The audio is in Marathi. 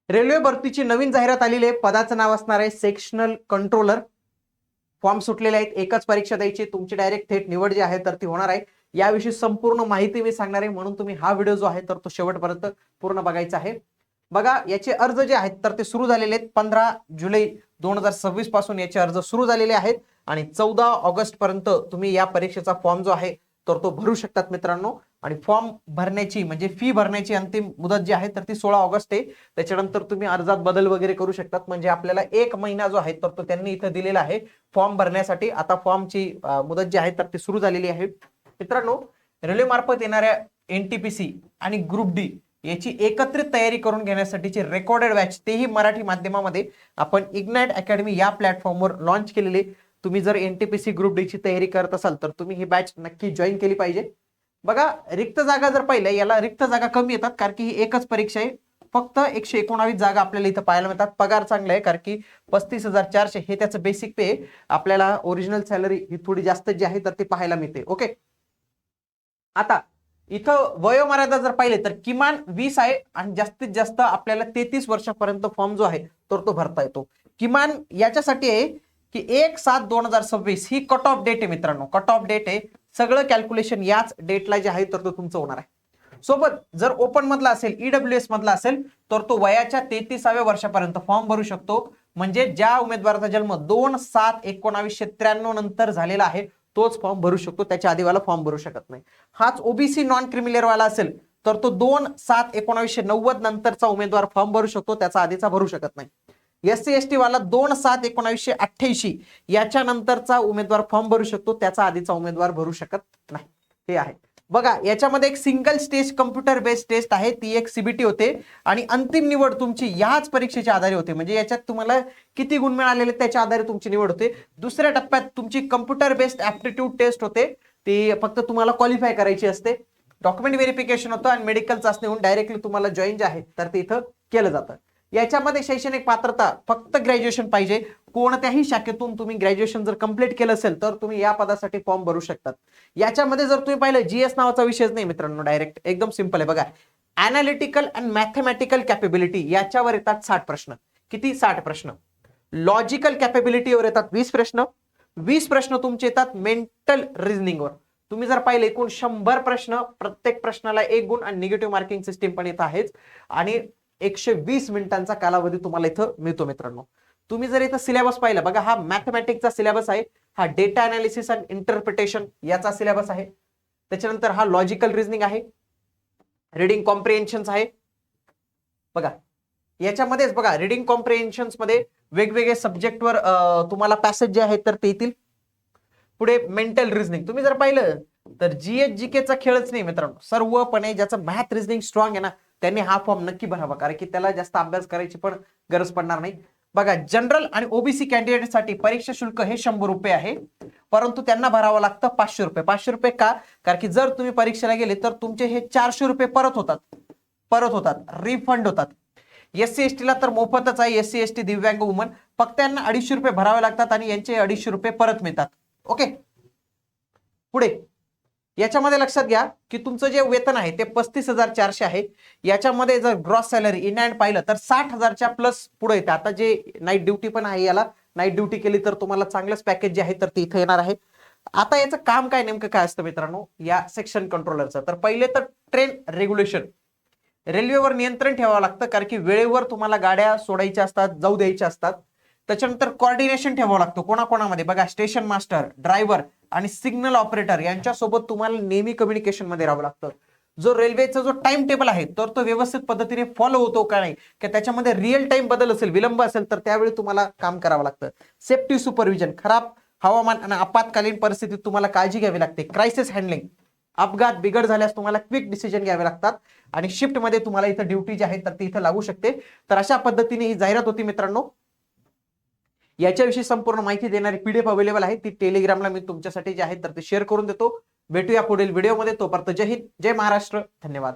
रेल्वे भरतीची नवीन जाहिरात आलेली आहे. पदाचं नाव असणार आहे सेक्शनल कंट्रोलर. फॉर्म सुटलेले आहेत. एकच परीक्षा द्यायची. तुमची डायरेक्ट थेट निवड जी आहे तर ती होणार आहे. याविषयी संपूर्ण माहिती मी सांगणार आहे, म्हणून तुम्ही हा व्हिडिओ जो आहे तर तो शेवटपर्यंत पूर्ण बघायचा आहे. बघा, याचे अर्ज जे आहेत तर ते सुरू झालेले आहेत. 15 जुलै 2026 पासून याचे अर्ज सुरू झालेले आहेत आणि 14 ऑगस्ट पर्यंत तुम्ही या परीक्षेचा फॉर्म जो आहे तर तो भरू शकतात मित्रांनो. आणि फॉर्म भरण्याची म्हणजे फी भरण्याची अंतिम मुदत जी आहे तर ती 16 ऑगस्ट आहे. त्याच्यानंतर तुम्ही अर्जात बदल वगैरे करू शकतात. म्हणजे आपल्याला 1 महिना जो आहे तर तो त्यांनी इथं दिलेला आहे फॉर्म भरण्यासाठी. आता फॉर्मची मुदत जी आहे तर ती सुरू झालेली आहे. मित्रांनो, रेल्वे मार्फत येणाऱ्या एनटीपीसी आणि ग्रुप डी याची एकत्रित तयारी करून घेण्यासाठीची रेकॉर्डेड बॅच, तेही मराठी माध्यमामध्ये आपण इग्नाइट अकॅडमी या प्लॅटफॉर्मवर लॉन्च केलेली. तुम्ही जर एनटीपीसी ग्रुप डी ची तयारी करत असाल तर तुम्ही ही बॅच नक्की जॉईन केली पाहिजे. बघा, रिक्त जागा जर पाहिल्या, याला रिक्त जागा कमी येतात कारण की ही एकच परीक्षा आहे. फक्त 119 जागा आपल्याला इथं पाहायला मिळतात. पगार चांगला आहे कारण की 35,400 हे त्याचं बेसिक पे. आपल्याला ओरिजिनल सॅलरी ही थोडी जास्त जी आहे तर ती पाहायला मिळते. ओके, आता इथं वयोमर्यादा जर पाहिले तर किमान 20 आहे आणि जास्तीत जास्त आपल्याला 33 वर्षापर्यंत फॉर्म जो आहे तर तो भरता येतो. किमान याच्यासाठी आहे की 1/7/2026 ही कट ऑफ डेट आहे मित्रांनो. कट ऑफ डेट आहे. सगळं कॅल्क्युलेशन याच डेटला जे आहे तर तो तुमचं होणार आहे. सोबत जर ओपन मधला असेल, ईडब्ल्यूएस मधला असेल तर तो वयाच्या 33व्या वर्षापर्यंत फॉर्म भरू शकतो. म्हणजे ज्या उमेदवाराचा जन्म 2/7/1993 नंतर झालेला आहे तोच फॉर्म भरू शकतो. त्याच्या आधीवाला फॉर्म भरू शकत नाही. हाच ओबीसी नॉन क्रिमिलेअर वाला असेल तर तो 2/7/1990 नंतरचा उमेदवार फॉर्म भरू शकतो, त्याचा आधीचा भरू शकत नाही. एससी एसटी वाला 2/7/1988 याच्या नंतरचा उमेदवार फॉर्म भरू शकतो, त्याचा आधीचा उमेदवार भरू शकत नाही. हे आहे. बघा, याच्यामध्ये एक single stage computer based test आहे, ती एक सीबीटी होते आणि अंतिम निवड तुमची याच परीक्षेच्या आधारे होते. म्हणजे याच्यात तुम्हाला किती गुण मिळालेले त्याच्या आधारे तुमची निवड होते. दुसऱ्या टप्प्यात तुमची कम्प्युटर बेस्ड ऍप्टिट्यूड टेस्ट होते, ती फक्त तुम्हाला क्वालिफाय करायची असते. डॉक्युमेंट व्हेरिफिकेशन होतं आणि मेडिकल चाचणी होऊन डायरेक्टली तुम्हाला जॉईन जे आहे तर ते इथं केलं जातं. याच्यामध्ये शैक्षणिक पात्रता फक्त ग्रॅज्युएशन पाहिजे. कोणत्याही शाखेतून तुम्ही ग्रॅज्युएशन जर कंप्लीट केलं असेल तर तुम्ही या पदासाठी फॉर्म भरू शकतात. याच्यामध्ये जर तुम्ही पाहिलं, जीएस नावाचा विषयच नाही मित्रांनो, डायरेक्ट एकदम सिंपल आहे. बघा, अनालिटिकल अँड मॅथमॅटिकल कॅपेबिलिटी याच्यावर येतात 60 प्रश्न. किती? 60 प्रश्न. लॉजिकल कॅपेबिलिटीवर येतात 20 प्रश्न. 20 प्रश्न तुमचे येतात मेंटल रिझनिंगवर. तुम्ही जर पाहिले एकूण 100 प्रश्न, प्रत्येक प्रश्नाला 1 गुण आणि निगेटिव्ह मार्किंग सिस्टीम पण इथं आहेच. आणि 120 मिनिटांचा कालावधी तुम्हाला इथं मिळतो मित्रांनो. तुम्ही जर इथं सिलेबस पाहिला, बघा, हा मॅथमॅटिक्सचा सिलेबस आहे, हा डेटा अनालिसिस अँड इंटरप्रिटेशन याचा सिलेबस आहे. त्याच्यानंतर हा लॉजिकल रिझनिंग आहे, रिडिंग कॉम्प्रिहेन्शन आहे. बघा, याच्यामध्येच बघा रिडिंग कॉम्प्रिहेन्शन मध्ये वेगवेगळे सब्जेक्टवर तुम्हाला पॅसेज जे आहेत तर ते येतील. पुढे मेंटल रिझनिंग तुम्ही जर पाहिलं तर जीएस जीकेचा खेळच नाही मित्रांनो. सर्वपणे ज्याचं मॅथ रिझनिंग स्ट्रॉंग आहे ना त्यांनी हा फॉर्म नक्की भरावा, कारण की त्याला जास्त अभ्यास करायची पण गरज पडणार नाही. बघा, जनरल आणि ओबीसी कॅन्डिडेटसाठी परीक्षा शुल्क हे 100 रुपये आहे, परंतु त्यांना भरावं लागतं 500 रुपये. 500 रुपये का? कारण की जर तुम्ही परीक्षेला गेले तर तुमचे हे 400 रुपये परत होतात, रिफंड होतात. एससी एसटी ला तर मोफतच आहे. एससी एसटी दिव्यांग वुमन फक्त यांना 250 रुपये भरावे लागतात आणि यांचे 250 रुपये परत मिळतात. ओके, पुढे याच्यामध्ये लक्षात घ्या की तुमचं जे वेतन आहे ते 35,400 आहे. याच्यामध्ये जर ग्रॉस सॅलरी इन हँड पाहिलं तर 60,000च्या प्लस पुढे येते. आता जे नाईट ड्युटी पण आहे, याला नाईट ड्युटी केली तर तुम्हाला चांगलंच पॅकेज जे आहे तर ते इथे येणार आहे. आता याचं काम काय नेमकं काय असतं मित्रांनो या सेक्शन कंट्रोलरचं? तर पहिले तर ट्रेन रेग्युलेशन. रेल्वेवर नियंत्रण ठेवावं लागतं कारण की वेळेवर तुम्हाला गाड्या सोडायच्या असतात, जाऊ द्यायच्या असतात. त्याच्यानंतर कोऑर्डिनेशन ठेवावं लागतं कोणाकोणामध्ये. बघा, स्टेशन मास्टर, ड्रायव्हर आणि सिग्नल ऑपरेटर यांच्यासोबत तुम्हाला नेहमी कम्युनिकेशन मध्ये राहावं लागतं. जो रेल्वेचा जो टाइम टेबल आहे तर तो व्यवस्थित पद्धतीने फॉलो होतो का नाही, की त्याच्यामध्ये रिअल टाइम बदल असेल, विलंब असेल तर त्यावेळी तुम्हाला काम करावं लागतं. सेफ्टी सुपरविजन, खराब हवामान आणि आपत्कालीन परिस्थितीत तुम्हाला काळजी घ्यावी लागते. क्रायसिस हँडलिंग, अपघात बिघड झाल्यास तुम्हाला क्विक डिसिजन घ्यावे लागतात. आणि शिफ्ट मध्ये तुम्हाला इथं ड्युटी जी आहे तर ती इथं लागू शकते. तर अशा पद्धतीने ही जाहिरात होती मित्रांनो. याच्याविषयी संपूर्ण माहिती देणारी पीडीएफ अवेलेबल आहे, ती टेलिग्रामला मी तुमच्यासाठी जे आहे तर ते शेअर करून देतो. भेटूया पुढील व्हिडिओमध्ये. तोपर्यंत जय हिंद, जय महाराष्ट्र, धन्यवाद.